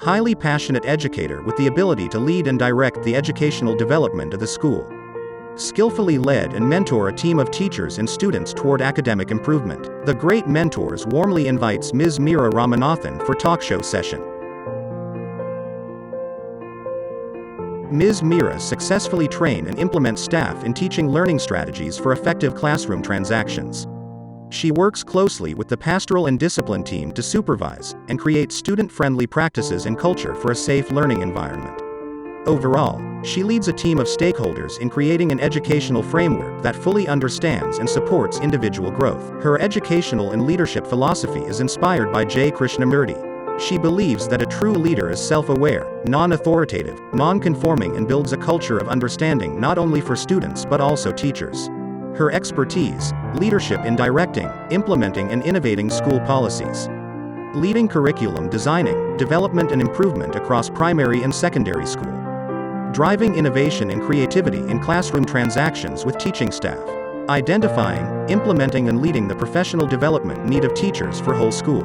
highly passionate educator with the ability to lead and direct the educational development of the school. Skillfully led and mentor a team of teachers and students toward academic improvement. The Great Mentors warmly invites Ms. Meera Ramanathan for talk show session. Ms. Meera successfully train and implement staff in teaching learning strategies for effective classroom transactions. She works closely with the pastoral and discipline team to supervise and create student-friendly practices and culture for a safe learning environment. Overall, she leads a team of stakeholders in creating an educational framework that fully understands and supports individual growth. Her educational and leadership philosophy is inspired by J. Krishnamurti. She believes that a true leader is self-aware, non-authoritative, non-conforming, and builds a culture of understanding not only for students but also teachers. Her expertise: leadership in directing, implementing and innovating school policies. Leading curriculum designing, development and improvement across primary and secondary school. Driving innovation and creativity in classroom transactions with teaching staff. Identifying, implementing and leading the professional development need of teachers for whole school.